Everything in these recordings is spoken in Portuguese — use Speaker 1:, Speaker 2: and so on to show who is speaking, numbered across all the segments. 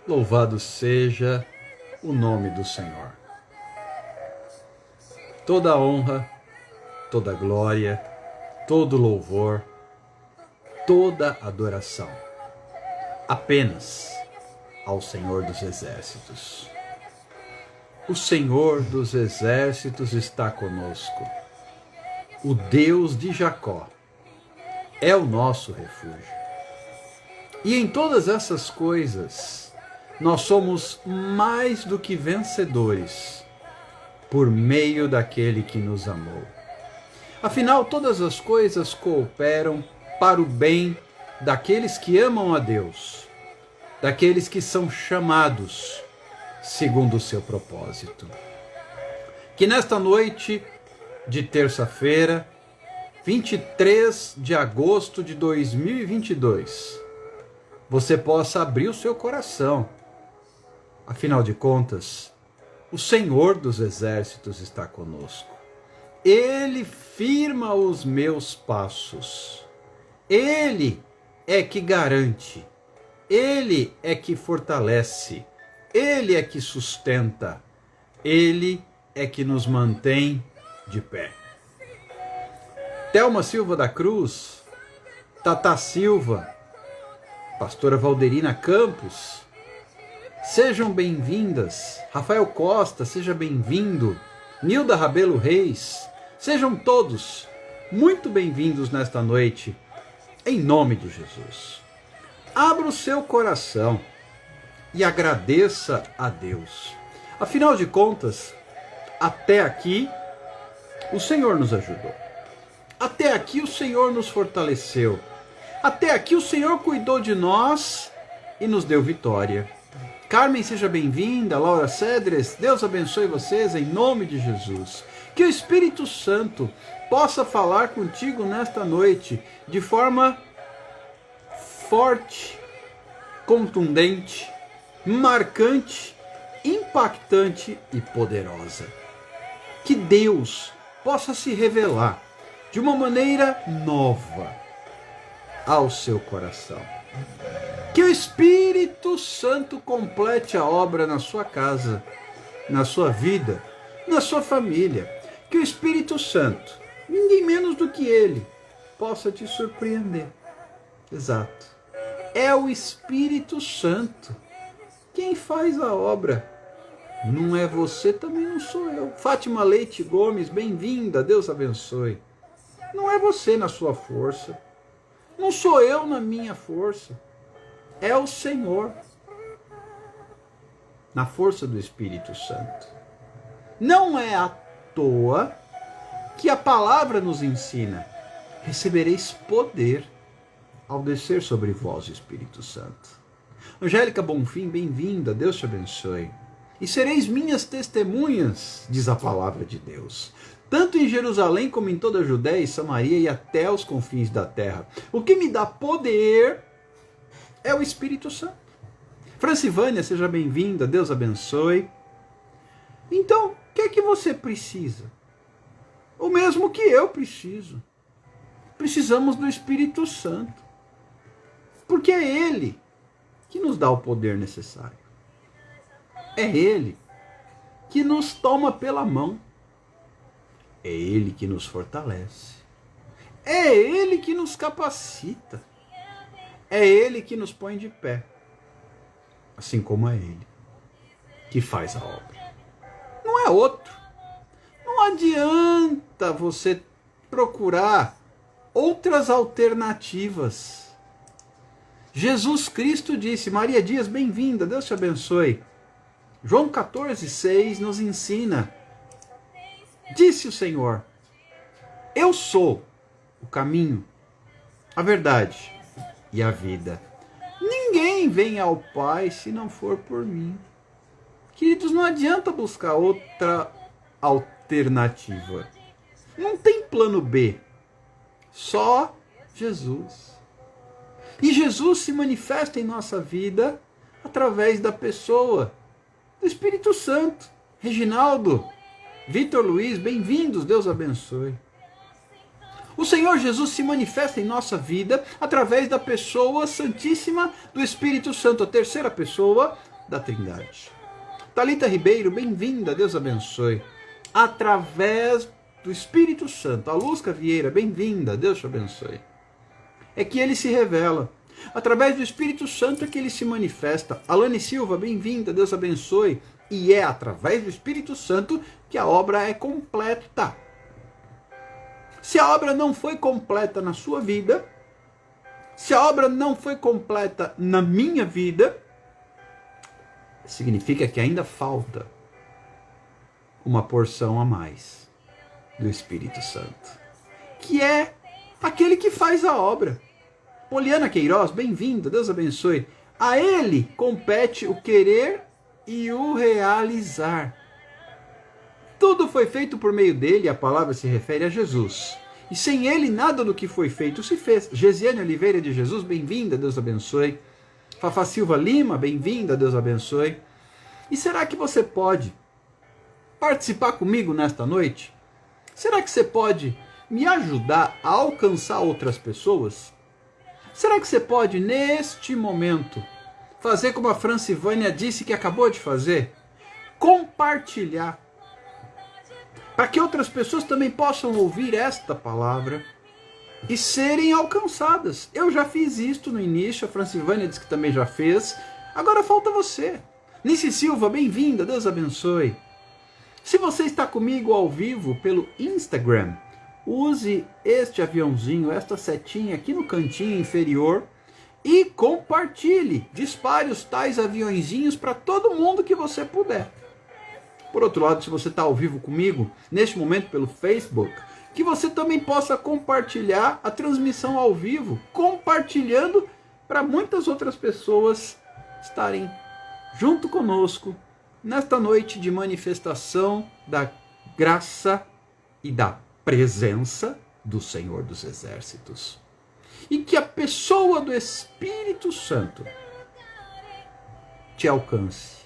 Speaker 1: Louvado seja o nome do Senhor. Toda honra, toda glória, todo louvor, toda adoração, apenas ao Senhor dos Exércitos. O Senhor dos Exércitos está conosco. O Deus de Jacó é o nosso refúgio. E em todas essas coisas, nós somos mais do que vencedores por meio daquele que nos amou. Afinal, todas as coisas cooperam para o bem daqueles que amam a Deus, daqueles que são chamados segundo o seu propósito. Que nesta noite de terça-feira, 23 de agosto de 2022, você possa abrir o seu coração. Afinal de contas, o Senhor dos Exércitos está conosco. Ele firma os meus passos. Ele é que garante. Ele é que fortalece. Ele é que sustenta. Ele é que nos mantém de pé. Thelma Silva da Cruz, Tata Silva, Pastora Valderina Campos, sejam bem-vindas. Rafael Costa, seja bem-vindo. Nilda Rabelo Reis, sejam todos muito bem-vindos nesta noite, em nome de Jesus. Abra o seu coração e agradeça a Deus. Afinal de contas, até aqui, o Senhor nos ajudou. Até aqui o Senhor nos fortaleceu. Até aqui o Senhor cuidou de nós e nos deu vitória. Carmen, seja bem-vinda. Laura Cedres, Deus abençoe vocês em nome de Jesus. Que o Espírito Santo possa falar contigo nesta noite de forma forte, contundente, marcante, impactante e poderosa. Que Deus possa se revelar de uma maneira nova ao seu coração. Que o Espírito Santo complete a obra na sua casa, na sua vida, na sua família. Que o Espírito Santo, ninguém menos do que Ele, possa te surpreender. Exato. É o Espírito Santo quem faz a obra. Não é você, também não sou eu. Fátima Leite Gomes, bem-vinda, Deus abençoe. Não é você na sua força. Não sou eu na minha força. É o Senhor. Na força do Espírito Santo. Não é à toa que a palavra nos ensina: recebereis poder ao descer sobre vós o Espírito Santo. Angélica Bonfim, bem-vinda, Deus te abençoe. E sereis minhas testemunhas, diz a palavra de Deus, tanto em Jerusalém como em toda a Judéia e Samaria e até os confins da terra. O que me dá poder é o Espírito Santo. Francivânia, seja bem-vinda, Deus abençoe. Então, o que é que você precisa? O mesmo que eu preciso. Precisamos do Espírito Santo. Porque é Ele que nos dá o poder necessário. É Ele que nos toma pela mão. É Ele que nos fortalece. É Ele que nos capacita. É Ele que nos põe de pé. Assim como é Ele que faz a obra. Não é outro. Não adianta você procurar outras alternativas. Jesus Cristo disse, Maria Dias, bem-vinda, Deus te abençoe. João 14,6 nos ensina. Disse o Senhor, eu sou o caminho, a verdade e a vida. Ninguém vem ao Pai se não for por mim. Queridos, não adianta buscar outra alternativa. Não tem plano B. Só Jesus. E Jesus se manifesta em nossa vida através da pessoa do Espírito Santo. Reginaldo, Vitor Luiz, bem-vindos, Deus abençoe. O Senhor Jesus se manifesta em nossa vida através da pessoa santíssima do Espírito Santo, a terceira pessoa da Trindade. Thalita Ribeiro, bem-vinda, Deus abençoe. Através do Espírito Santo. A Luzca Vieira, bem-vinda, Deus te abençoe. É que ele se revela. Através do Espírito Santo é que ele se manifesta. Alane Silva, bem-vinda, Deus abençoe. E é através do Espírito Santo que a obra é completa. Se a obra não foi completa na sua vida, se a obra não foi completa na minha vida, significa que ainda falta uma porção a mais do Espírito Santo, que é aquele que faz a obra. Poliana Queiroz, bem-vinda, Deus abençoe. A ele compete o querer e o realizar. Tudo foi feito por meio dele, a palavra se refere a Jesus. E sem ele, nada do que foi feito se fez. Gesiane Oliveira de Jesus, bem-vinda, Deus abençoe. Fafá Silva Lima, bem-vinda, Deus abençoe. E será que você pode participar comigo nesta noite? Será que você pode me ajudar a alcançar outras pessoas? Será que você pode, neste momento, fazer como a Francivânia disse que acabou de fazer? Compartilhar. Para que outras pessoas também possam ouvir esta palavra e serem alcançadas. Eu já fiz isto no início, a Francivânia disse que também já fez. Agora falta você. Nice Silva, bem-vinda, Deus abençoe. Se você está comigo ao vivo pelo Instagram, use este aviãozinho, esta setinha aqui no cantinho inferior e compartilhe. Dispare os tais aviãozinhos para todo mundo que você puder. Por outro lado, se você está ao vivo comigo, neste momento pelo Facebook, que você também possa compartilhar a transmissão ao vivo, compartilhando para muitas outras pessoas estarem junto conosco nesta noite de manifestação da graça e da presença do Senhor dos Exércitos. E que a pessoa do Espírito Santo te alcance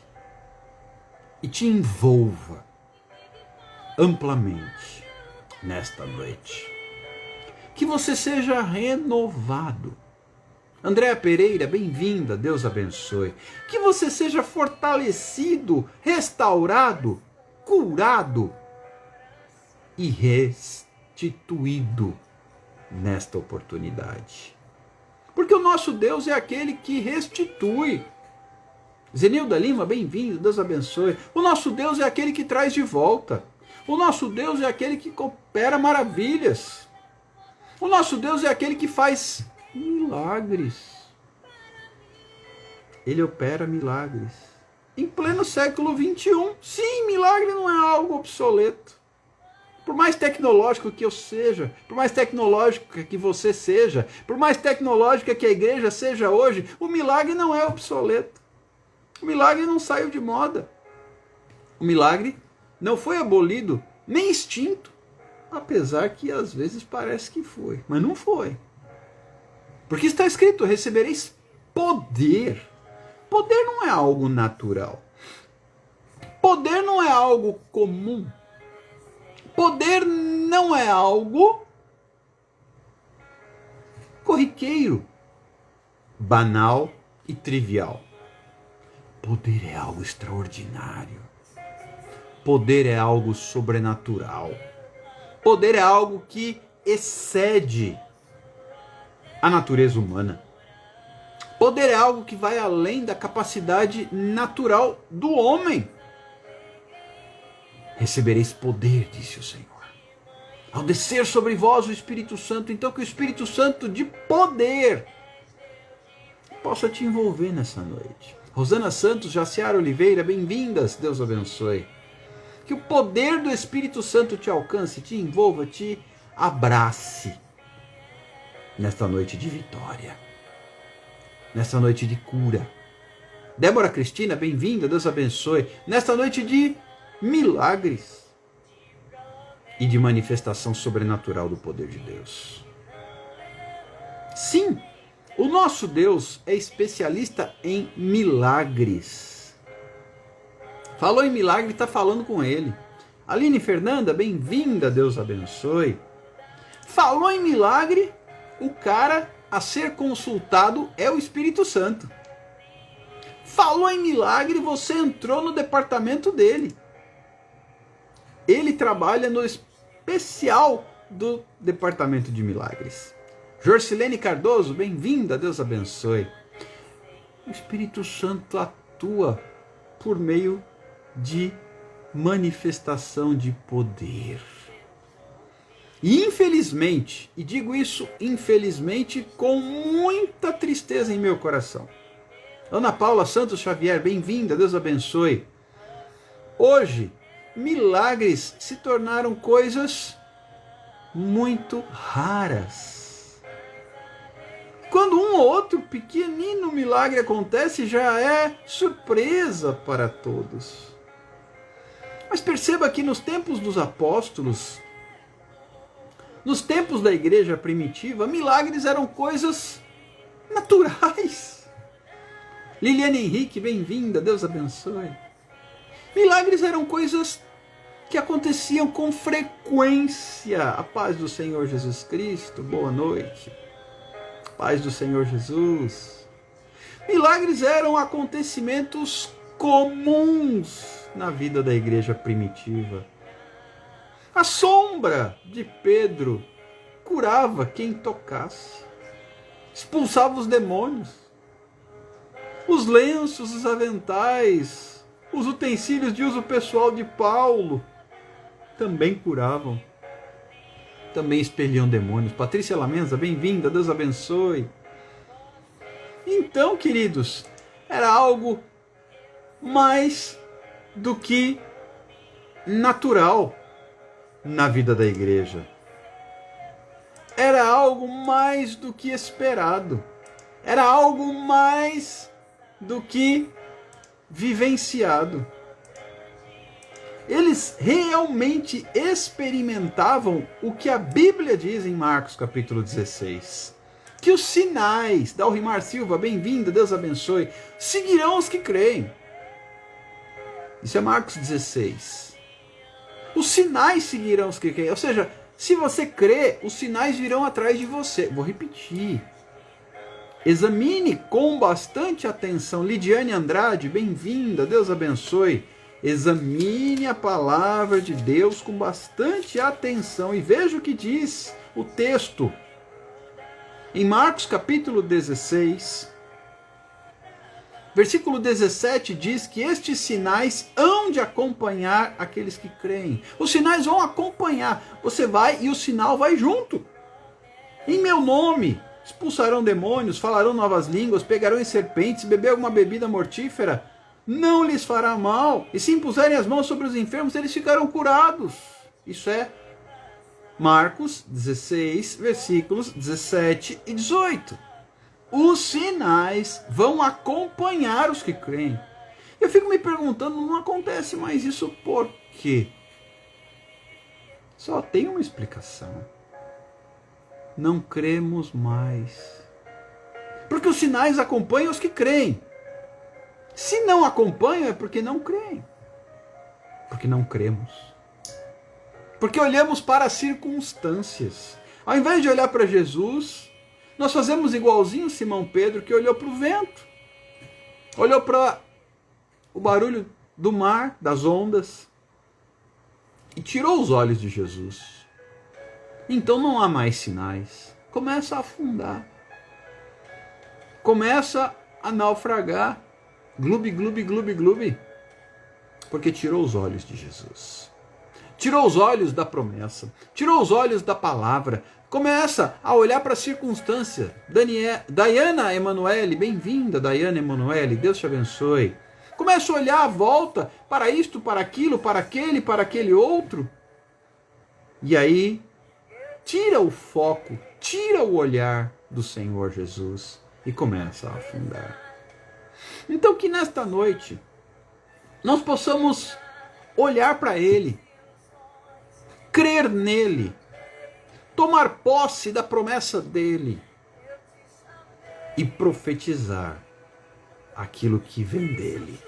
Speaker 1: e te envolva amplamente nesta noite. Que você seja renovado. Andréa Pereira, bem-vinda, Deus abençoe. Que você seja fortalecido, restaurado, curado e restituído nesta oportunidade. Porque o nosso Deus é aquele que restitui. Zenilda Lima, bem-vindo, Deus abençoe. O nosso Deus é aquele que traz de volta. O nosso Deus é aquele que opera maravilhas. O nosso Deus é aquele que faz milagres. Ele opera milagres. Em pleno século XXI. Sim, milagre não é algo obsoleto. Por mais tecnológico que eu seja, por mais tecnológico que você seja, por mais tecnológica que a igreja seja hoje, o milagre não é obsoleto. O milagre não saiu de moda. O milagre não foi abolido, nem extinto. Apesar que às vezes parece que foi. Mas não foi. Porque está escrito, recebereis poder. Poder não é algo natural. Poder não é algo comum. Poder não é algo corriqueiro, banal e trivial. Poder é algo extraordinário. Poder é algo sobrenatural. Poder é algo que excede a natureza humana. Poder é algo que vai além da capacidade natural do homem. Recebereis poder, disse o Senhor, ao descer sobre vós o Espírito Santo. Então que o Espírito Santo de poder possa te envolver nessa noite. Rosana Santos, Jaciara Oliveira, bem-vindas, Deus abençoe. Que o poder do Espírito Santo te alcance, te envolva, te abrace nesta noite de vitória, nesta noite de cura. Débora Cristina, bem-vinda, Deus abençoe. Nesta noite de milagres e de manifestação sobrenatural do poder de Deus. Sim, o nosso Deus é especialista em milagres. Falou em milagre, está falando com ele. Aline Fernanda, bem-vinda, Deus abençoe. Falou em milagre, o cara a ser consultado é o Espírito Santo. falou em milagre, você entrou no departamento dele. Ele trabalha no especial do departamento de milagres. Jorcilene Cardoso, bem-vinda, Deus abençoe. O Espírito Santo atua por meio de manifestação de poder. E infelizmente, e digo isso infelizmente com muita tristeza em meu coração. Ana Paula Santos Xavier, bem-vinda, Deus abençoe. Hoje, milagres se tornaram coisas muito raras. Quando um ou outro pequenino milagre acontece, já é surpresa para todos. Mas perceba que nos tempos dos apóstolos, nos tempos da igreja primitiva, milagres eram coisas naturais. Liliane Henrique, bem-vinda, Deus abençoe. Milagres eram coisas que aconteciam com frequência. A paz do Senhor Jesus Cristo, boa noite. Paz do Senhor Jesus. Milagres eram acontecimentos comuns na vida da igreja primitiva. A sombra de Pedro curava quem tocasse, expulsava os demônios. Os lenços, os aventais, os utensílios de uso pessoal de Paulo também curavam, também expeliam demônios. Patrícia Lamenza, bem-vinda, Deus abençoe. Então, queridos, era algo mais do que natural na vida da igreja. Era algo mais do que esperado. Era algo mais do que vivenciado. Eles realmente experimentavam o que a Bíblia diz em Marcos capítulo 16. Que os sinais, Dalrimar Silva, bem-vinda, Deus abençoe, seguirão os que creem. Isso é Marcos 16. Os sinais seguirão os que creem. Ou seja, se você crê, os sinais virão atrás de você. Vou repetir. Examine com bastante atenção. Lidiane Andrade, bem-vinda, Deus abençoe. Examine a palavra de Deus com bastante atenção e veja o que diz o texto. Em Marcos capítulo 16, versículo 17 diz que estes sinais hão de acompanhar aqueles que creem. Os sinais vão acompanhar. Você vai e o sinal vai junto. Em meu nome expulsarão demônios, falarão novas línguas, pegarão em serpentes, beber alguma bebida mortífera, não lhes fará mal, e se impuserem as mãos sobre os enfermos, eles ficarão curados. Isso é Marcos 16, versículos 17 e 18. Os sinais vão acompanhar os que creem. Eu fico me perguntando, não acontece mais isso por quê? Só tem uma explicação. Não cremos mais. Porque os sinais acompanham os que creem. Se não acompanham é porque não creem. Porque não cremos. Porque olhamos para as circunstâncias. Ao invés de olhar para Jesus, nós fazemos igualzinho Simão Pedro, que olhou para o vento. Olhou para o barulho do mar, das ondas. E tirou os olhos de Jesus. Então não há mais sinais. Começa a afundar. Começa a naufragar. Gloob, gloob, gloob, gloob. Porque tirou os olhos de Jesus. Tirou os olhos da promessa. Tirou os olhos da palavra. Começa a olhar para a circunstância. Daiana Emanuele, bem-vinda, Daiana Emanuele, Deus te abençoe. Começa a olhar à volta para isto, para aquilo, para aquele outro. E aí, tira o foco, tira o olhar do Senhor Jesus e começa a afundar. Então que nesta noite nós possamos olhar para Ele, crer nele, tomar posse da promessa dele e profetizar aquilo que vem dele.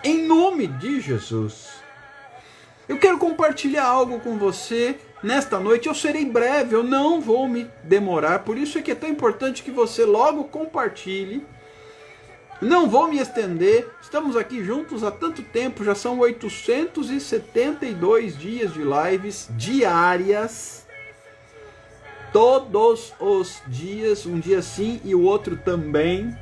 Speaker 1: Em nome de Jesus. Eu quero compartilhar algo com você nesta noite. Eu serei breve, eu não vou me demorar. Por isso é que é tão importante que você logo compartilhe Não vou me estender, estamos aqui juntos há tanto tempo, já são 872 dias de lives diárias, todos os dias, um dia sim e o outro também,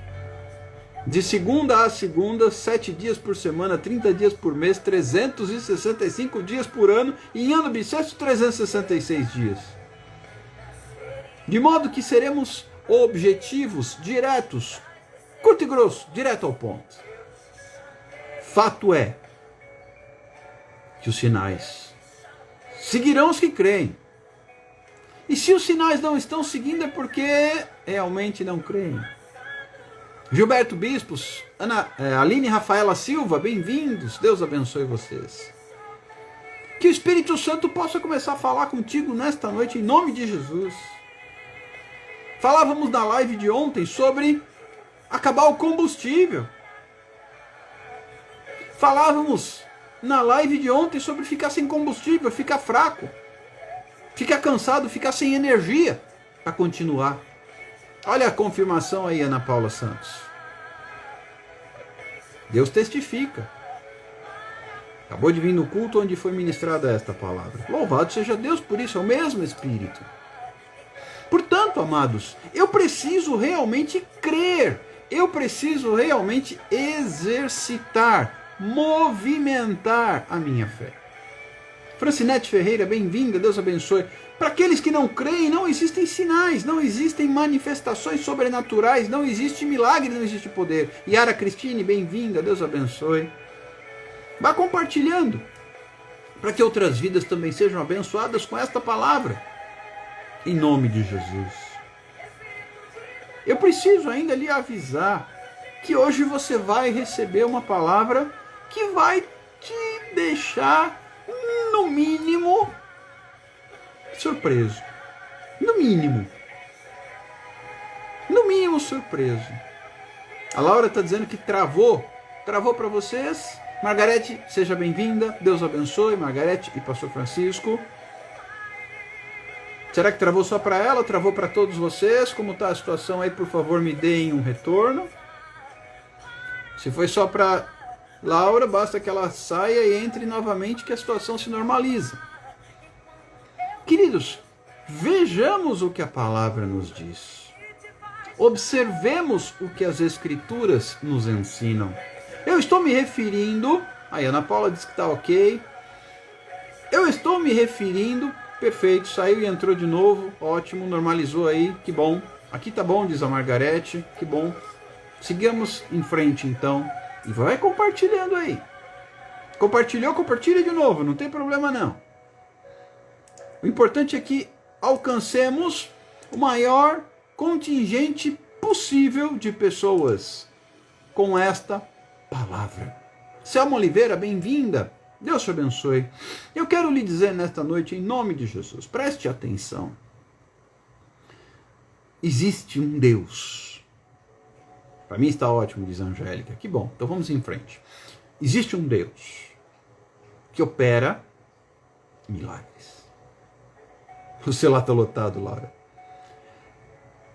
Speaker 1: de segunda a segunda, 7 dias por semana, 30 dias por mês, 365 dias por ano, e em ano bissexto 366 dias. De modo que seremos objetivos, diretos, curto e grosso, direto ao ponto. Fato é que os sinais seguirão os que creem. E se os sinais não estão seguindo é porque realmente não creem. Gilberto Bispos, Aline Rafaela Silva, bem-vindos, Deus abençoe vocês. Que o Espírito Santo possa começar a falar contigo nesta noite, em nome de Jesus. Falávamos na live de ontem sobre acabar o combustível. Falávamos na live de ontem sobre ficar sem combustível, ficar fraco, ficar cansado, ficar sem energia para continuar. Olha a confirmação aí, Ana Paula Santos. Deus testifica. Acabou de vir no culto onde foi ministrada esta palavra. Louvado seja Deus por isso, é o mesmo Espírito. Portanto, amados, eu preciso realmente crer. Eu preciso realmente exercitar, movimentar a minha fé. Francinete Ferreira, bem-vinda, Deus abençoe. Para aqueles que não creem, não existem sinais, não existem manifestações sobrenaturais, não existe milagre, não existe poder. Yara Cristine, bem-vinda, Deus abençoe. Vá compartilhando, para que outras vidas também sejam abençoadas com esta palavra. Em nome de Jesus. Eu preciso ainda lhe avisar que hoje você vai receber uma palavra que vai te deixar, no mínimo, surpreso. No mínimo. No mínimo surpreso. A Laura está dizendo que travou. Travou para vocês. Margarete, seja bem-vinda. Deus abençoe. Margarete e Pastor Francisco. Será que travou só para ela? Travou para todos vocês? Como está a situação aí? Por favor, me deem um retorno. Se foi só para Laura, basta que ela saia e entre novamente que a situação se normaliza. Queridos, vejamos o que a palavra nos diz. Observemos o que as Escrituras nos ensinam. Eu estou me referindo... Aí, Ana Paula disse que está ok. Eu estou me referindo... Perfeito, saiu e entrou de novo, ótimo, normalizou aí, que bom. Aqui tá bom, diz a Margarete, que bom. Sigamos em frente então, e vai compartilhando aí. Compartilhou, compartilha de novo, não tem problema não. O importante é que alcancemos o maior contingente possível de pessoas com esta palavra. Selma Oliveira, bem-vinda. Deus te abençoe. Eu quero lhe dizer nesta noite, em nome de Jesus, preste atenção. Existe um Deus. Para mim está ótimo, diz a Angélica. Que bom, então vamos em frente. Existe um Deus que opera milagres. O celular está lotado, Laura.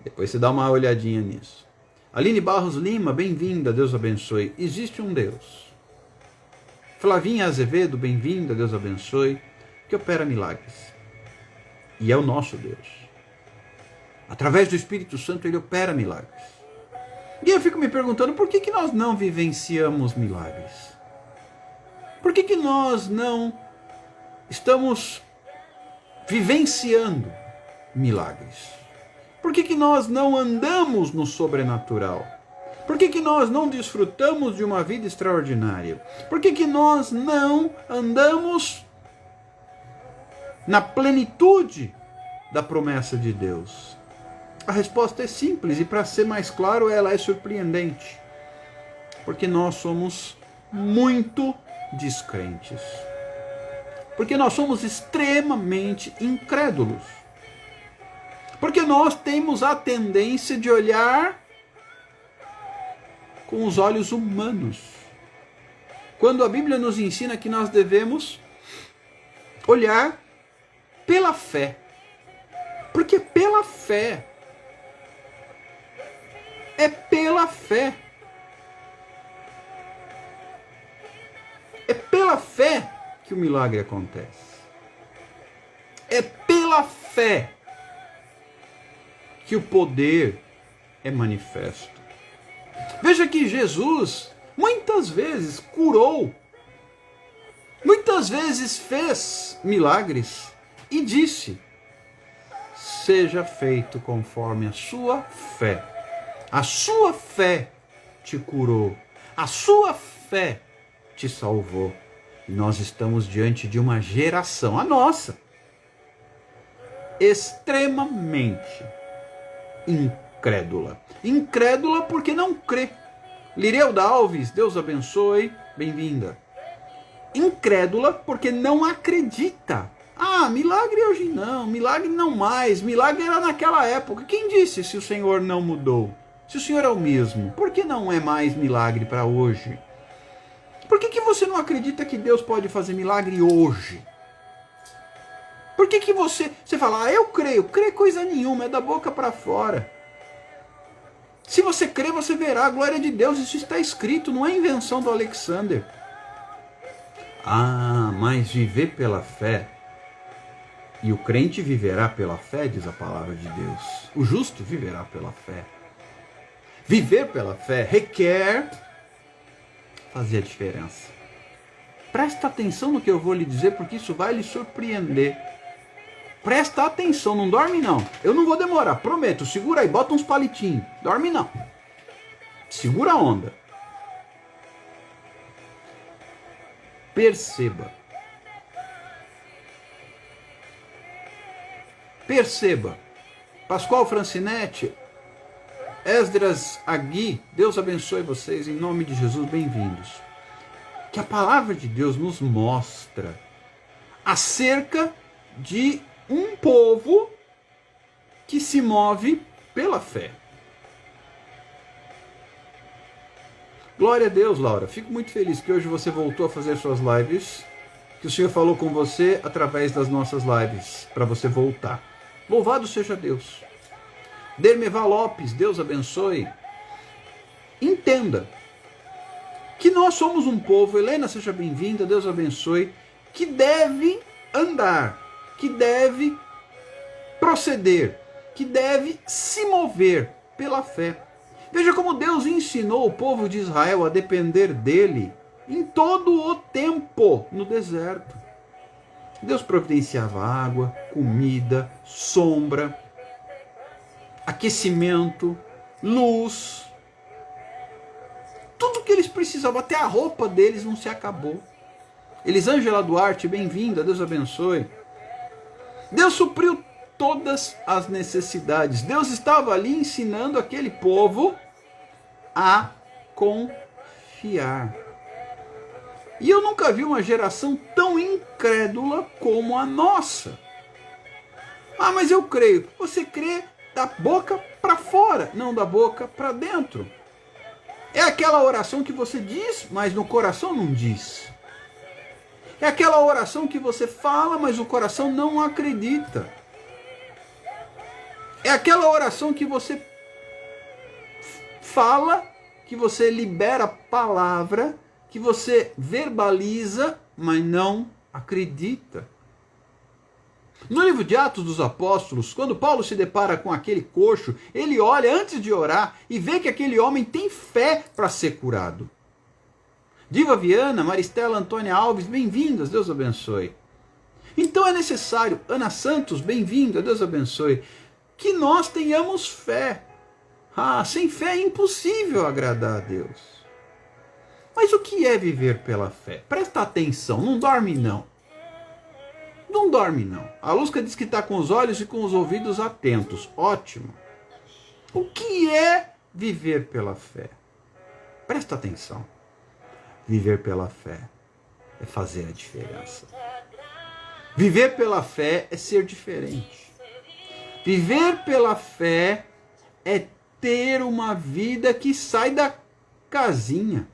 Speaker 1: Depois você dá uma olhadinha nisso. Aline Barros Lima, bem-vinda, Deus abençoe. Existe um Deus. Flavinha Azevedo, bem-vinda, Deus abençoe, que opera milagres. E é o nosso Deus. Através do Espírito Santo, Ele opera milagres. E eu fico me perguntando, por que nós não vivenciamos milagres? Por que nós não estamos vivenciando milagres? Por que nós não andamos no sobrenatural? Por que nós não desfrutamos de uma vida extraordinária? Por que nós não andamos na plenitude da promessa de Deus? A resposta é simples e, para ser mais claro, ela é surpreendente. Porque nós somos muito descrentes. Porque nós somos extremamente incrédulos. Porque nós temos a tendência de olhar com os olhos humanos. Quando a Bíblia nos ensina que nós devemos olhar pela fé. Porque pela fé. É pela fé. pela fé que o milagre acontece. É pela fé que o poder é manifesto. Veja que Jesus muitas vezes curou, muitas vezes fez milagres e disse: seja feito conforme a sua fé. A sua fé te curou, a sua fé te salvou. E nós estamos diante de uma geração, a nossa, extremamente incrédula. Incrédula porque não crê. Lireuda Alves, Deus abençoe, bem-vinda. Incrédula porque não acredita. Ah, milagre hoje não, milagre não mais, milagre era naquela época. Quem disse se o Senhor não mudou? Se o Senhor é o mesmo, por que não é mais milagre para hoje? Por que você não acredita que Deus pode fazer milagre hoje? Por que você fala, eu creio coisa nenhuma, é da boca para fora. Se você crê, você verá a glória de Deus, isso está escrito, não é invenção do Alexander. Ah, mas viver pela fé, e o crente viverá pela fé, diz a palavra de Deus. O justo viverá pela fé. Viver pela fé requer fazer a diferença. Presta atenção no que eu vou lhe dizer, porque isso vai lhe surpreender. Presta atenção, não dorme não. Eu não vou demorar, prometo. Segura aí, bota uns palitinhos. Dorme não. Segura a onda. Perceba. Perceba. Pascoal Francinetti, Esdras Agui, Deus abençoe vocês, em nome de Jesus, bem-vindos. Que a palavra de Deus nos mostra acerca de um povo que se move pela fé. Glória a Deus, Laura. Fico muito feliz que hoje você voltou a fazer suas lives, que o Senhor falou com você através das nossas lives, para você voltar. Louvado seja Deus. Dermeval Lopes, Deus abençoe. Entenda que nós somos um povo, Helena, seja bem-vinda, Deus abençoe, que deve andar, que deve proceder, que deve se mover pela fé. Veja como Deus ensinou o povo de Israel a depender dele em todo o tempo no deserto. Deus providenciava água, comida, sombra, aquecimento, luz, tudo que eles precisavam, até a roupa deles não se acabou. Elisângela Duarte, bem-vinda, Deus abençoe. Deus supriu todas as necessidades. Deus estava ali ensinando aquele povo a confiar. E eu nunca vi uma geração tão incrédula como a nossa. Ah, mas eu creio. Você crê da boca para fora, não da boca para dentro. É aquela oração que você diz, mas no coração não diz. É aquela oração que você fala, mas o coração não acredita. É aquela oração que você fala, que você libera a palavra, que você verbaliza, mas não acredita. No livro de Atos dos Apóstolos, quando Paulo se depara com aquele coxo, ele olha antes de orar e vê que aquele homem tem fé para ser curado. Diva Viana, Maristela Antônia Alves, bem-vindas, Deus abençoe. Então é necessário, Ana Santos, bem-vinda, Deus abençoe, que nós tenhamos fé. Ah, sem fé é impossível agradar a Deus. Mas o que é viver pela fé? Presta atenção, não dorme não. Não dorme não. A Lúcia diz que está com os olhos e com os ouvidos atentos. Ótimo. O que é viver pela fé? Presta atenção. Viver pela fé é fazer a diferença. Viver pela fé é ser diferente. Viver pela fé é ter uma vida que sai da casinha.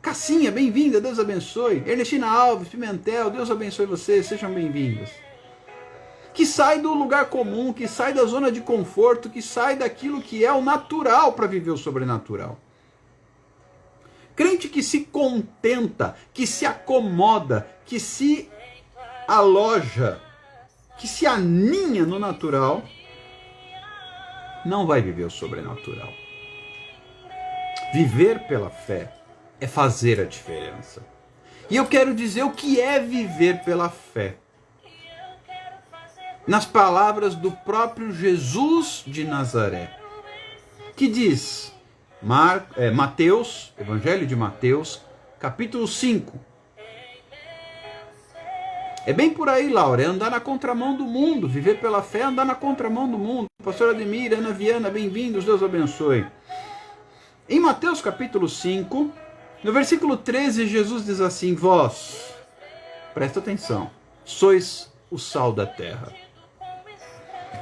Speaker 1: Cassinha, bem-vinda, Deus abençoe. Ernestina Alves, Pimentel, Deus abençoe vocês, sejam bem-vindas. Que sai do lugar comum, que sai da zona de conforto, que sai daquilo que é o natural para viver o sobrenatural. Crente que se contenta, que se acomoda, que se aloja, que se aninha no natural, não vai viver o sobrenatural. Viver pela fé é fazer a diferença. E eu quero dizer o que é viver pela fé. Nas palavras do próprio Jesus de Nazaré, que diz, Mateus, Evangelho de Mateus, capítulo 5. É bem por aí, Laura, é andar na contramão do mundo, viver pela fé é andar na contramão do mundo. Pastor Ademir, Ana Viana, bem-vindos, Deus abençoe. Em Mateus capítulo 5, no versículo 13, Jesus diz assim, vós, presta atenção, sois o sal da terra.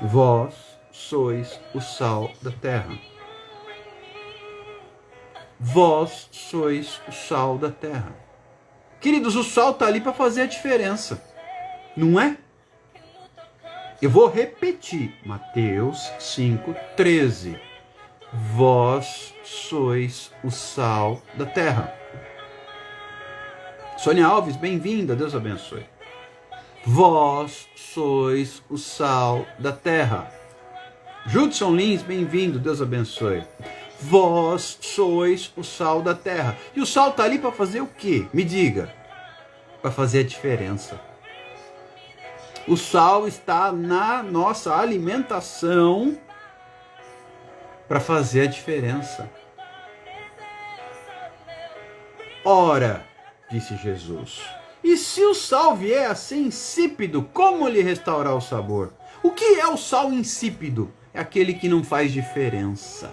Speaker 1: Vós sois o sal da terra. Vós sois o sal da terra. Queridos, o sal está ali para fazer a diferença, não é? Eu vou repetir, Mateus 5:13. Vós sois o sal da terra. Sônia Alves, bem-vinda, Deus abençoe. Vós sois o sal da terra. Judson Lins, bem-vindo, Deus abençoe. Vós sois o sal da terra. E o sal está ali para fazer o quê? Me diga. Para fazer a diferença. O sal está na nossa alimentação para fazer a diferença. Ora, disse Jesus, e se o sal vier a ser insípido, como lhe restaurar o sabor? O que é o sal insípido? É aquele que não faz diferença.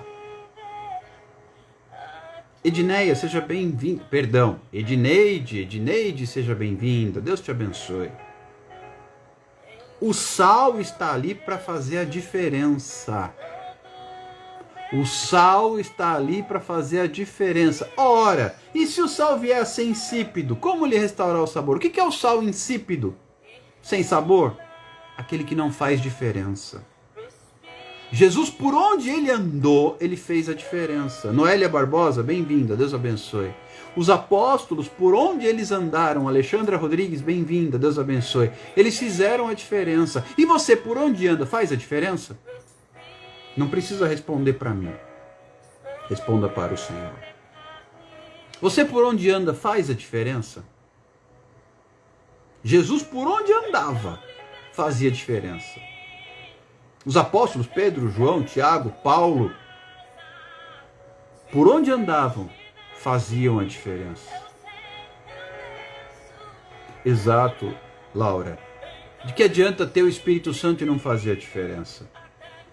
Speaker 1: Edneia, seja bem-vinda. Perdão, Edneide, seja bem-vinda. Deus te abençoe. O sal está ali para fazer a diferença. O sal está ali para fazer a diferença. Ora, e se o sal vier a ser insípido, como lhe restaurar o sabor? O que é o sal insípido? Sem sabor? Aquele que não faz diferença. Jesus, por onde ele andou, ele fez a diferença. Noélia Barbosa, bem-vinda, Deus abençoe. Os apóstolos, por onde eles andaram, Alexandra Rodrigues, bem-vinda, Deus abençoe. Eles fizeram a diferença. E você, por onde anda, faz a diferença? Não precisa responder para mim. Responda para o Senhor. Você, por onde anda, faz a diferença? Jesus, por onde andava, fazia diferença. Os apóstolos Pedro, João, Tiago, Paulo, por onde andavam, faziam a diferença. Exato, Laura. De que adianta ter o Espírito Santo e não fazer a diferença?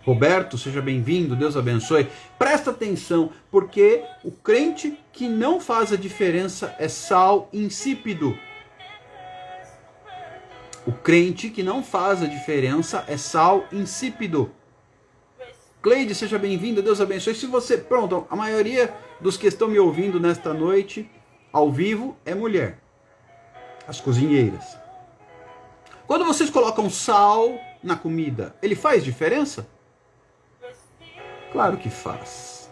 Speaker 1: Roberto, seja bem-vindo, Deus abençoe. Presta atenção, porque o crente que não faz a diferença é sal insípido. O crente que não faz a diferença é sal insípido. Cleide, seja bem-vinda, Deus abençoe. Se você, pronto, a maioria dos que estão me ouvindo nesta noite, ao vivo, é mulher. As cozinheiras. Quando vocês colocam sal na comida, ele faz diferença? Claro que faz.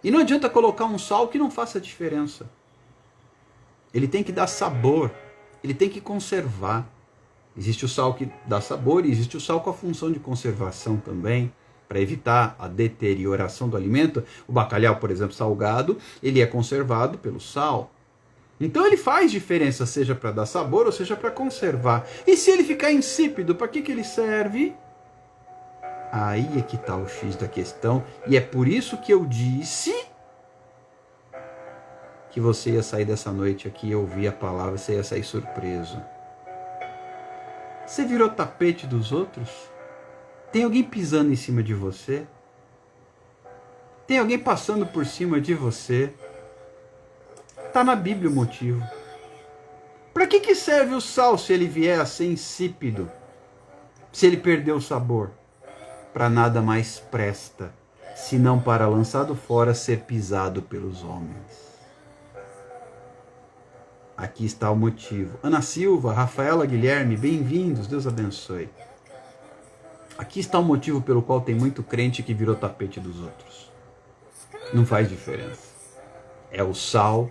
Speaker 1: E não adianta colocar um sal que não faça diferença. Ele tem que dar sabor, ele tem que conservar. Existe o sal que dá sabor e existe o sal com a função de conservação também, para evitar a deterioração do alimento. O bacalhau, por exemplo, salgado, ele é conservado pelo sal. Então ele faz diferença, seja para dar sabor ou seja para conservar. E se ele ficar insípido, para que ele serve? Aí é que está o X da questão. E é por isso que eu disse que você ia sair dessa noite aqui e ouvir a palavra, você ia sair surpreso. Você virou tapete dos outros? Tem alguém pisando em cima de você? Tem alguém passando por cima de você? Está na Bíblia o motivo. Para que serve o sal se ele vier a ser insípido? Se ele perder o sabor? Para nada mais presta, senão para, lançado fora, ser pisado pelos homens. Aqui está o motivo. Ana Silva, Rafaela Guilherme, bem-vindos, Deus abençoe. Aqui está o motivo pelo qual tem muito crente que virou tapete dos outros. Não faz diferença. É o sal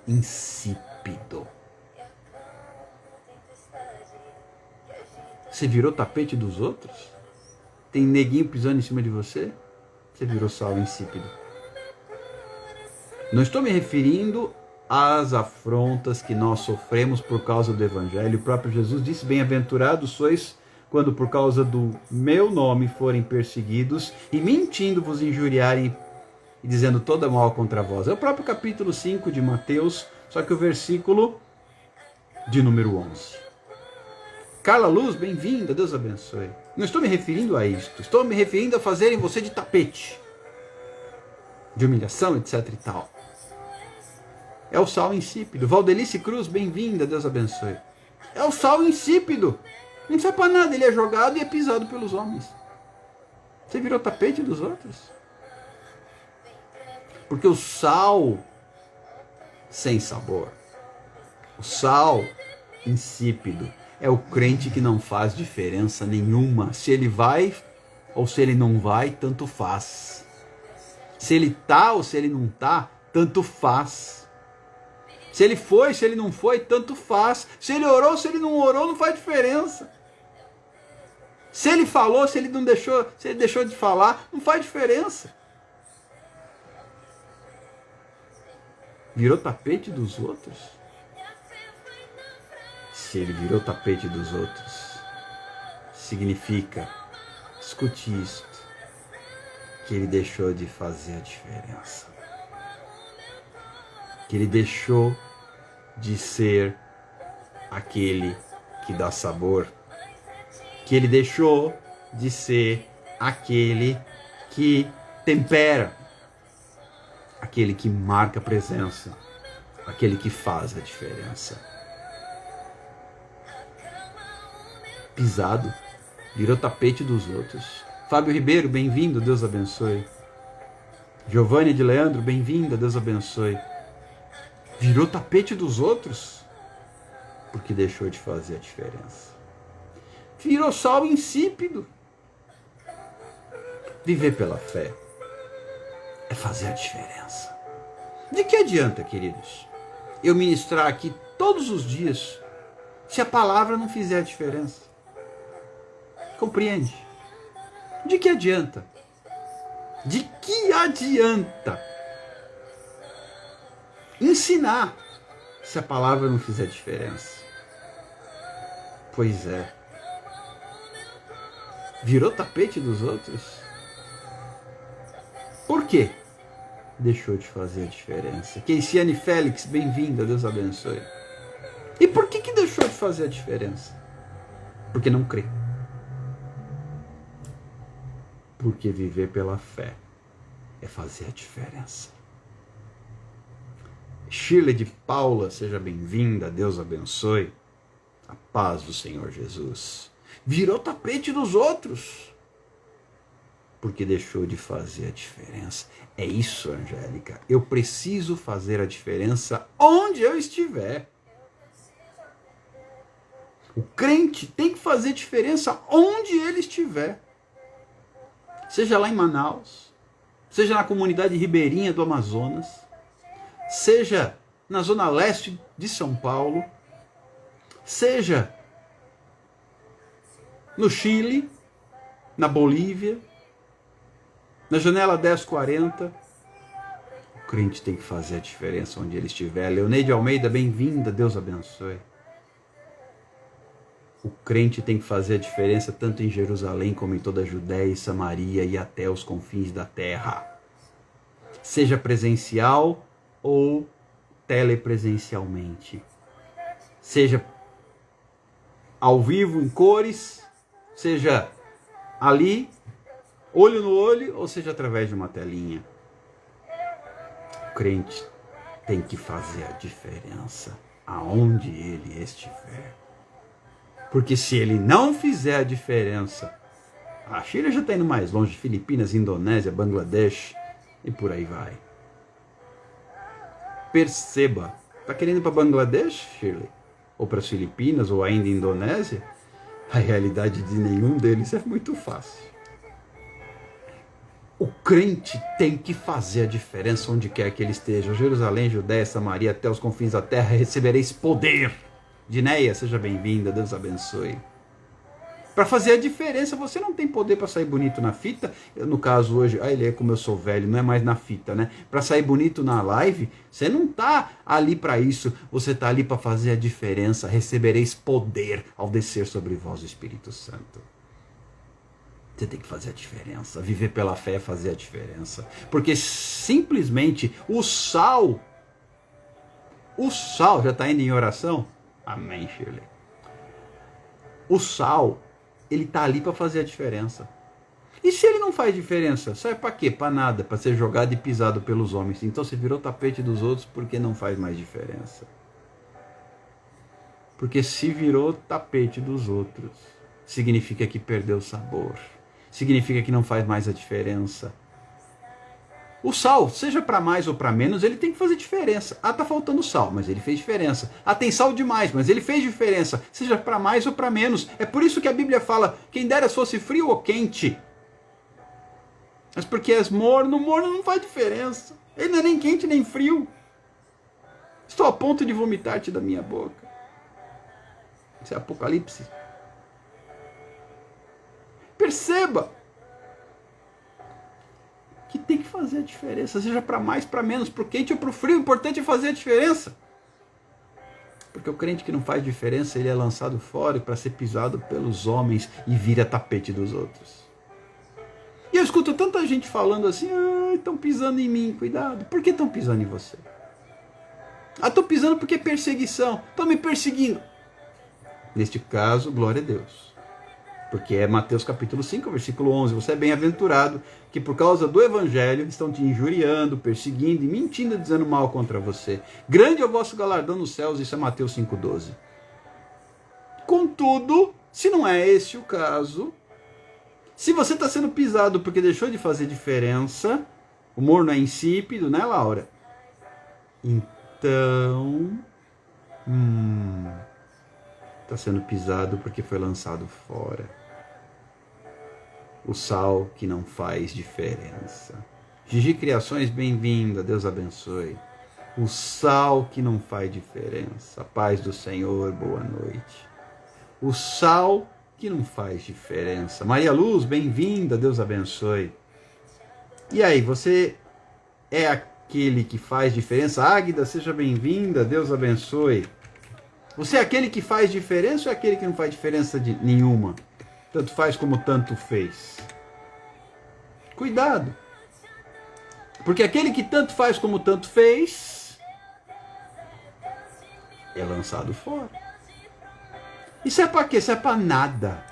Speaker 1: insípido. Você virou tapete dos outros? Tem neguinho pisando em cima de você? Você virou sal insípido. Não estou me referindo às afrontas que nós sofremos por causa do Evangelho. O próprio Jesus disse: bem-aventurados sois quando por causa do meu nome forem perseguidos e mentindo vos injuriarem e dizendo toda mal contra vós. É o próprio capítulo 5 de Mateus, só que o versículo de número 11. Carla Luz, bem-vinda, Deus abençoe. Não estou me referindo a isto, estou me referindo a fazerem você de tapete, de humilhação, etc e tal. É o sal insípido. Valdelice Cruz, bem-vinda, Deus abençoe. É o sal insípido. Não serve para nada, ele é jogado e é pisado pelos homens. Você virou tapete dos outros? Porque o sal sem sabor, o sal insípido, é o crente que não faz diferença nenhuma. Se ele vai ou se ele não vai, tanto faz. Se ele tá ou se ele não tá, tanto faz. Se ele foi, se ele não foi, tanto faz. Se ele orou, se ele não orou, não faz diferença. Se ele falou, se ele não deixou, se ele deixou de falar, não faz diferença. Virou tapete dos outros? Se ele virou tapete dos outros, significa, escute isto, que ele deixou de fazer a diferença. Que ele deixou de ser aquele que dá sabor. Que ele deixou de ser aquele que tempera. Aquele que marca presença. Aquele que faz a diferença. Pisado, virou tapete dos outros. Fábio Ribeiro, bem-vindo, Deus abençoe. Giovanni de Leandro, bem-vinda, Deus abençoe. Virou tapete dos outros porque deixou de fazer a diferença. Virou sal insípido. Viver pela fé é fazer a diferença. De que adianta, queridos, eu ministrar aqui todos os dias se a palavra não fizer a diferença? Compreende? De que adianta? De que adianta ensinar se a palavra não fizer diferença? Pois é. Virou tapete dos outros? Por quê? Deixou de fazer a diferença. Keisiane Félix, bem-vinda, Deus abençoe. E por que deixou de fazer a diferença? Porque não crê. Porque viver pela fé é fazer a diferença. Shirley de Paula, seja bem-vinda, Deus abençoe. A paz do Senhor Jesus. Virou tapete dos outros. Porque deixou de fazer a diferença. É isso, Angélica. Eu preciso fazer a diferença onde eu estiver. O crente tem que fazer diferença onde ele estiver. Seja lá em Manaus, seja na comunidade ribeirinha do Amazonas, seja na zona leste de São Paulo, seja no Chile, na Bolívia, na janela 1040, o crente tem que fazer a diferença onde ele estiver. Leoneide Almeida, bem-vinda, Deus abençoe. O crente tem que fazer a diferença tanto em Jerusalém como em toda a Judéia e Samaria e até os confins da terra. Seja presencial ou telepresencialmente. Seja ao vivo em cores, seja ali, olho no olho, ou seja através de uma telinha. O crente tem que fazer a diferença aonde ele estiver. Porque se ele não fizer a diferença, a China já está indo mais longe, Filipinas, Indonésia, Bangladesh e por aí vai. Perceba, está querendo ir para Bangladesh, Shirley? Ou para as Filipinas, ou ainda Indonésia? A realidade de nenhum deles é muito fácil. O crente tem que fazer a diferença onde quer que ele esteja. Jerusalém, Judéia, Samaria, até os confins da terra, recebereis poder. Dinéia, seja bem-vinda, Deus abençoe. Para fazer a diferença, você não tem poder para sair bonito na fita. No caso hoje, ele é como eu sou velho, não é mais na fita, né? Para sair bonito na live, você não tá ali para isso. Você tá ali para fazer a diferença. Recebereis poder ao descer sobre vós o Espírito Santo. Você tem que fazer a diferença. Viver pela fé é fazer a diferença. Porque simplesmente o sal, já está indo em oração? Amém, Shirley. O sal, ele está ali para fazer a diferença. E se ele não faz diferença, serve para quê? Para nada, para ser jogado e pisado pelos homens. Então você virou tapete dos outros porque não faz mais diferença. Porque se virou tapete dos outros, significa que perdeu o sabor. Significa que não faz mais a diferença. O sal, seja para mais ou para menos, ele tem que fazer diferença. Ah, tá faltando sal, mas ele fez diferença. Ah, tem sal demais, mas ele fez diferença. Seja para mais ou para menos. É por isso que a Bíblia fala, quem dera fosse frio ou quente. Mas porque és morno não faz diferença. Ele não é nem quente nem frio. Estou a ponto de vomitar-te da minha boca. Isso é Apocalipse. Perceba que tem que fazer a diferença, seja para mais, para menos, para o quente ou para o frio, o importante é fazer a diferença. Porque o crente que não faz diferença, ele é lançado fora para ser pisado pelos homens e vira tapete dos outros. E eu escuto tanta gente falando assim, estão pisando em mim, cuidado. Por que estão pisando em você? Estão pisando porque é perseguição, estão me perseguindo. Neste caso, glória a Deus. Porque é Mateus capítulo 5, versículo 11. Você é bem-aventurado que por causa do evangelho estão te injuriando, perseguindo e mentindo, dizendo mal contra você. Grande é o vosso galardão nos céus. Isso é Mateus 5,12. Contudo, se não é esse o caso, se você está sendo pisado porque deixou de fazer diferença, o morno é insípido, né, Laura? Então... está sendo pisado porque foi lançado fora. O sal que não faz diferença. Gigi Criações, bem-vinda, Deus abençoe. O sal que não faz diferença. A paz do Senhor, boa noite. O sal que não faz diferença. Maria Luz, bem-vinda, Deus abençoe. E aí, você é aquele que faz diferença? Águida, seja bem-vinda, Deus abençoe. Você é aquele que faz diferença ou é aquele que não faz diferença nenhuma? Tanto faz como tanto fez. Cuidado. Porque aquele que tanto faz como tanto fez é lançado fora. Isso é para quê? Isso é para nada.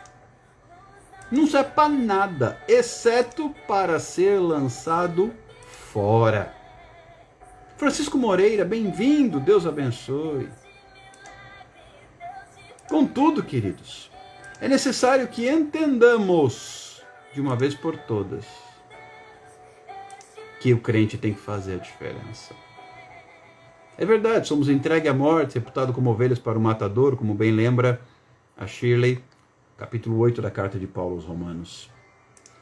Speaker 1: Não serve para nada, exceto para ser lançado fora. Francisco Moreira, bem-vindo, Deus abençoe. Contudo, queridos, é necessário que entendamos, de uma vez por todas, que o crente tem que fazer a diferença. É verdade, somos entregues à morte, reputados como ovelhas para o matador, como bem lembra a Shirley, capítulo 8 da carta de Paulo aos Romanos.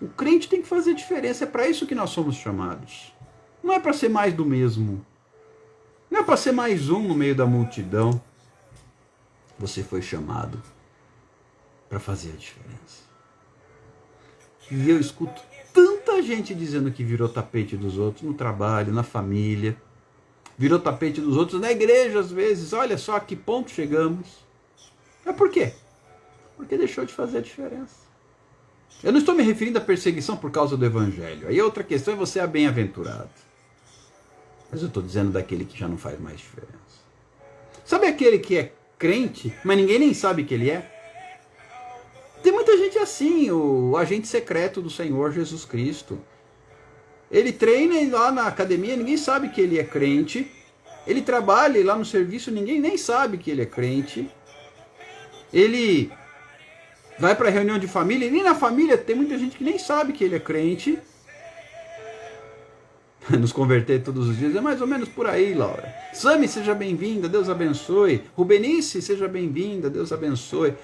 Speaker 1: O crente tem que fazer a diferença, é para isso que nós somos chamados. Não é para ser mais do mesmo. Não é para ser mais um no meio da multidão. Você foi chamado para fazer a diferença. E eu escuto tanta gente dizendo que virou tapete dos outros no trabalho, na família. Virou tapete dos outros na igreja às vezes. Olha só a que ponto chegamos. Mas por quê? Porque deixou de fazer a diferença. Eu não estou me referindo à perseguição por causa do evangelho. Aí outra questão é você é bem-aventurado. Mas eu estou dizendo daquele que já não faz mais diferença. Sabe aquele que é crente, mas ninguém nem sabe que ele é? Tem muita gente assim, o agente secreto do Senhor Jesus Cristo. Ele treina lá na academia, ninguém sabe que ele é crente. Ele trabalha lá no serviço, ninguém nem sabe que ele é crente. Ele vai para a reunião de família, e nem na família tem muita gente que nem sabe que ele é crente. Nos converter todos os dias, é mais ou menos por aí, Laura. Sami, seja bem-vinda, Deus abençoe. Rubenice, seja bem-vinda, Deus abençoe.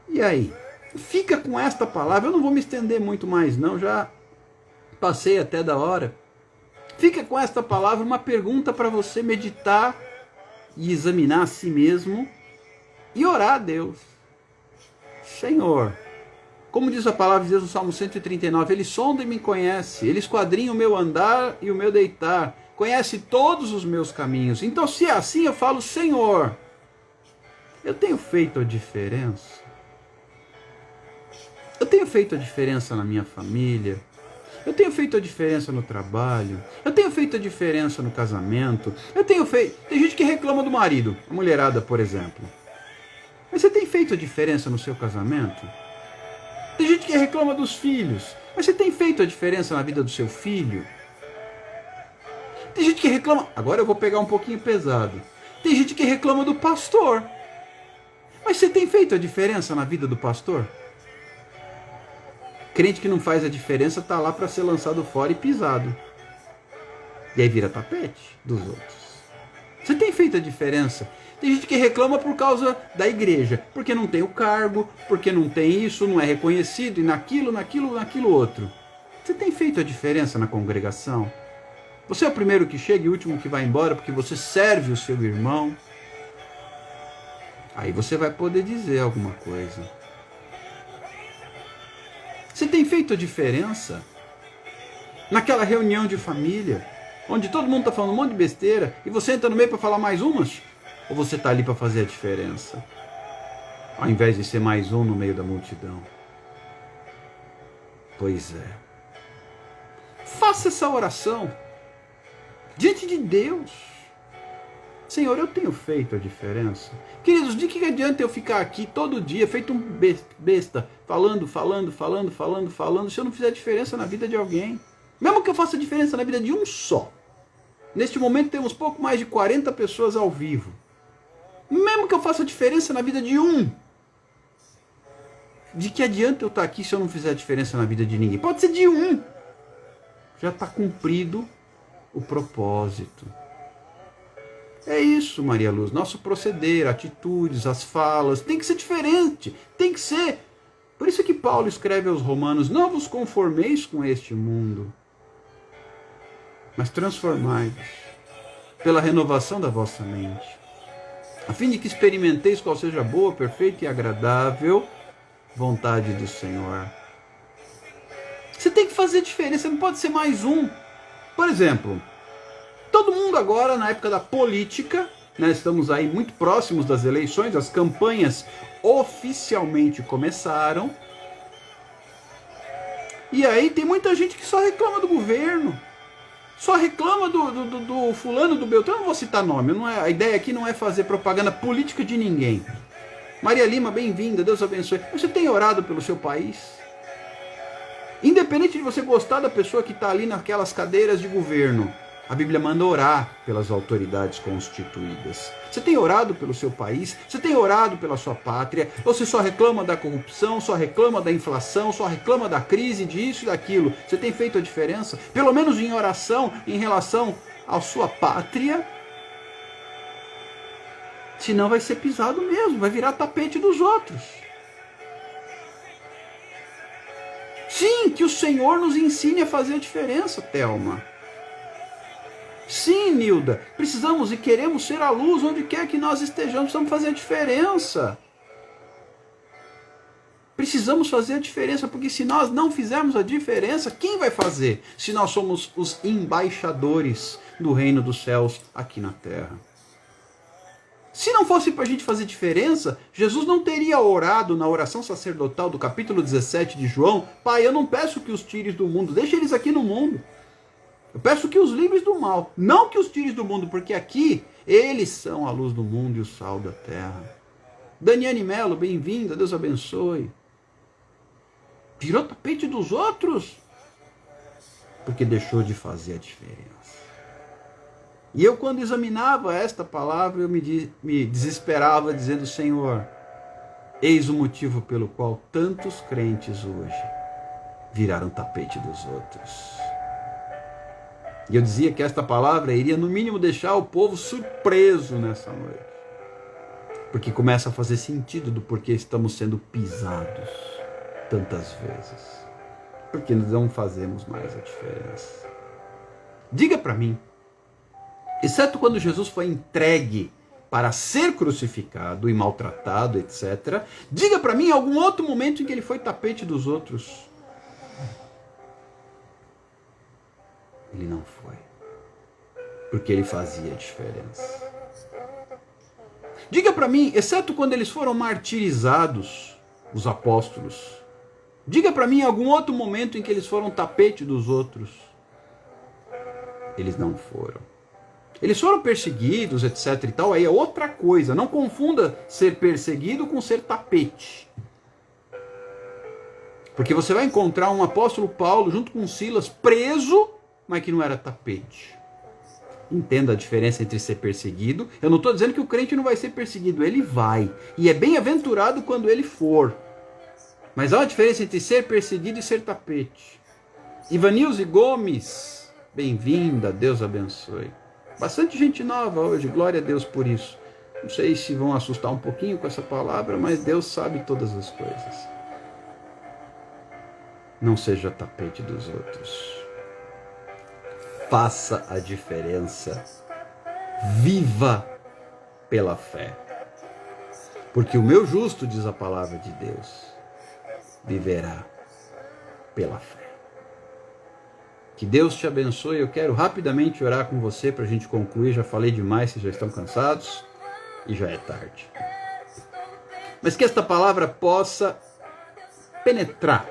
Speaker 1: E aí? Fica com esta palavra, eu não vou me estender muito mais não, já Passei até da hora. Fica com esta palavra uma pergunta para você meditar e examinar a si mesmo e orar a Deus. Senhor, como diz a palavra de Deus no Salmo 139, Ele sonda e me conhece, Ele esquadrinha o meu andar e o meu deitar, conhece todos os meus caminhos. Então, se é assim, eu falo, Senhor, eu tenho feito a diferença? Eu tenho feito a diferença na minha família? Eu tenho feito a diferença no trabalho? Eu tenho feito a diferença no casamento? Tem gente que reclama do marido, a mulherada, por exemplo. Mas você tem feito a diferença no seu casamento? Tem gente que reclama dos filhos, mas você tem feito a diferença na vida do seu filho? Tem gente que reclama, agora eu vou pegar um pouquinho pesado. Tem gente que reclama do pastor, mas você tem feito a diferença na vida do pastor? Crente que não faz a diferença está lá para ser lançado fora e pisado. E aí vira tapete dos outros. Você tem feito a diferença? Tem gente que reclama por causa da igreja, porque não tem o cargo, porque não tem isso, não é reconhecido, e naquilo outro. Você tem feito a diferença na congregação? Você é o primeiro que chega e o último que vai embora porque você serve o seu irmão? Aí você vai poder dizer alguma coisa. Você tem feito a diferença naquela reunião de família, onde todo mundo está falando um monte de besteira e você entra no meio para falar mais umas? Ou você está ali para fazer a diferença, ao invés de ser mais um no meio da multidão? Pois é. Faça essa oração diante de Deus. Senhor, eu tenho feito a diferença? Queridos, de que adianta eu ficar aqui todo dia, feito um besta, falando, se eu não fizer diferença na vida de alguém? Mesmo que eu faça diferença na vida de um só. Neste momento temos pouco mais de 40 pessoas ao vivo. Mesmo que eu faça diferença na vida de um, de que adianta eu estar aqui se eu não fizer diferença na vida de ninguém? Pode ser de um. Já está cumprido o propósito. É isso, Maria Luz. Nosso proceder, atitudes, as falas, tem que ser diferente. Tem que ser. Por isso que Paulo escreve aos Romanos, não vos conformeis com este mundo, mas transformai-vos pela renovação da vossa mente, a fim de que experimenteis qual seja a boa, perfeita e agradável vontade do Senhor. Você tem que fazer diferença, você não pode ser mais um. Por exemplo, todo mundo agora, na época da política, nós estamos aí muito próximos das eleições, as campanhas oficialmente começaram. E aí tem muita gente que só reclama do governo, só reclama do fulano, do Beltrano. Eu não vou citar nome, não é, a ideia aqui não é fazer propaganda política de ninguém. Maria Lima, bem-vinda, Deus abençoe. Você tem orado pelo seu país? Independente de você gostar da pessoa que está ali naquelas cadeiras de governo, a Bíblia manda orar pelas autoridades constituídas. Você tem orado pelo seu país? Você tem orado pela sua pátria? Ou você só reclama da corrupção, só reclama da inflação, só reclama da crise, disso e daquilo? Você tem feito a diferença? Pelo menos em oração em relação à sua pátria? Senão vai ser pisado mesmo, vai virar tapete dos outros. Sim, que o Senhor nos ensine a fazer a diferença, Thelma. Sim, Nilda, precisamos e queremos ser a luz onde quer que nós estejamos, precisamos fazer a diferença. Precisamos fazer a diferença, porque se nós não fizermos a diferença, quem vai fazer? Se nós somos os embaixadores do reino dos céus aqui na terra. Se não fosse para a gente fazer diferença, Jesus não teria orado na oração sacerdotal do capítulo 17 de João: Pai, eu não peço que os tires do mundo, deixa eles aqui no mundo. Eu peço que os livres do mal, não que os tires do mundo, porque aqui eles são a luz do mundo e o sal da terra. Daniane Melo, bem-vinda, Deus abençoe. Virou tapete dos outros porque deixou de fazer a diferença. E eu, quando examinava esta palavra, eu me desesperava dizendo: Senhor, eis o motivo pelo qual tantos crentes hoje viraram tapete dos outros. E eu dizia que esta palavra iria no mínimo deixar o povo surpreso nessa noite, porque começa a fazer sentido do porquê estamos sendo pisados tantas vezes. porque não fazemos mais a diferença. Diga para mim, exceto quando Jesus foi entregue para ser crucificado e maltratado, etc. Diga para mim algum outro momento em que ele foi tapete dos outros. Ele não foi, porque ele fazia a diferença. Diga para mim, exceto quando eles foram martirizados, os apóstolos. Diga para mim algum outro momento em que eles foram tapete dos outros. Eles não foram. Eles foram perseguidos, etc e tal, aí é outra coisa. Não confunda ser perseguido com ser tapete. Porque você vai encontrar um apóstolo Paulo junto com Silas preso, mas que não era tapete. Entenda a diferença entre ser perseguido. Eu não estou dizendo que o crente não vai ser perseguido, ele vai. E é bem-aventurado quando ele for. Mas há uma diferença entre ser perseguido e ser tapete. Ivanilze Gomes, bem-vinda, Deus abençoe. Bastante gente nova hoje, glória a Deus por isso. Não sei se vão assustar um pouquinho com essa palavra, mas Deus sabe todas as coisas. Não seja tapete dos outros. Faça a diferença. Viva pela fé. Porque o meu justo, diz a palavra de Deus, viverá pela fé. Que Deus te abençoe. Eu quero rapidamente orar com você para a gente concluir. Já falei demais, vocês já estão cansados e já é tarde. Mas que esta palavra possa penetrar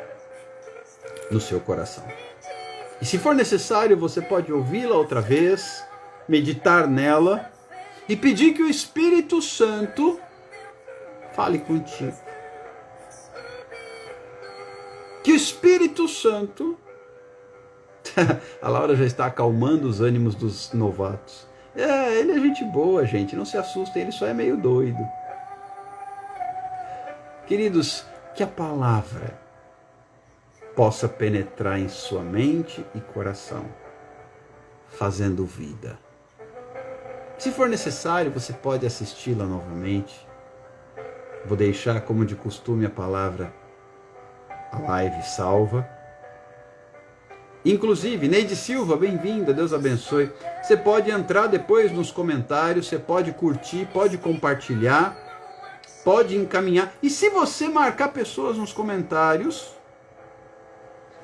Speaker 1: no seu coração. E se for necessário, você pode ouvi-la outra vez, meditar nela e pedir que o Espírito Santo fale contigo. Que o Espírito Santo... A Laura já está acalmando os ânimos dos novatos. Ele é gente boa, gente. Não se assustem, ele só é meio doido. Queridos, que a palavra possa penetrar em sua mente e coração, fazendo vida. Se for necessário, você pode assisti-la novamente. Vou deixar, como de costume, a live salva. Inclusive, Neide Silva, bem-vinda, Deus abençoe. Você pode entrar depois nos comentários, você pode curtir, pode compartilhar, pode encaminhar. E se você marcar pessoas nos comentários,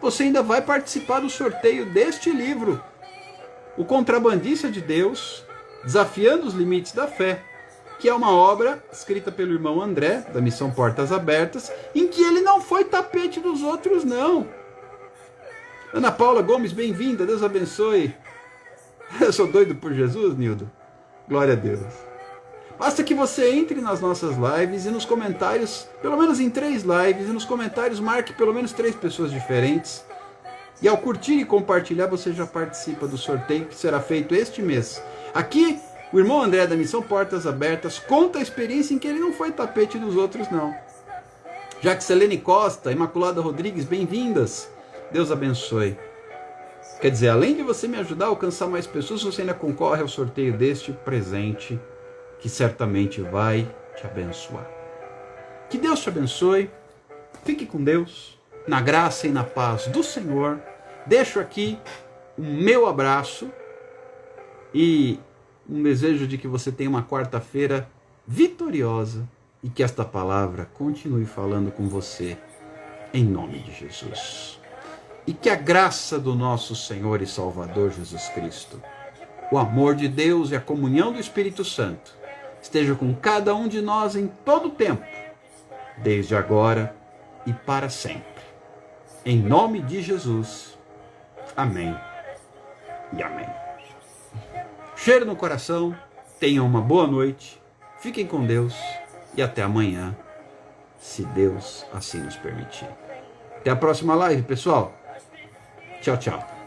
Speaker 1: você ainda vai participar do sorteio deste livro, O Contrabandista de Deus, Desafiando os Limites da Fé, que é uma obra escrita pelo irmão André, da Missão Portas Abertas, em que ele não foi tapete dos outros, não. Ana Paula Gomes, bem-vinda, Deus abençoe. Eu sou doido por Jesus, Nildo? Glória a Deus. Basta que você entre nas nossas lives e nos comentários, pelo menos em 3 lives, e nos comentários marque pelo menos 3 pessoas diferentes. E ao curtir e compartilhar, você já participa do sorteio que será feito este mês. Aqui, o irmão André da Missão Portas Abertas conta a experiência em que ele não foi tapete dos outros, não. Jaxelene Costa, Imaculada Rodrigues, bem-vindas. Deus abençoe. Quer dizer, além de você me ajudar a alcançar mais pessoas, você ainda concorre ao sorteio deste presente, que certamente vai te abençoar. Que Deus te abençoe. Fique com Deus, na graça e na paz do Senhor. Deixo aqui o meu abraço e um desejo de que você tenha uma quarta-feira vitoriosa e que esta palavra continue falando com você, em nome de Jesus. E que a graça do nosso Senhor e Salvador Jesus Cristo, o amor de Deus e a comunhão do Espírito Santo esteja com cada um de nós em todo o tempo, desde agora e para sempre. Em nome de Jesus. Amém e amém. Cheiro no coração, tenham uma boa noite, fiquem com Deus e até amanhã, se Deus assim nos permitir. Até a próxima live, pessoal. Tchau, tchau.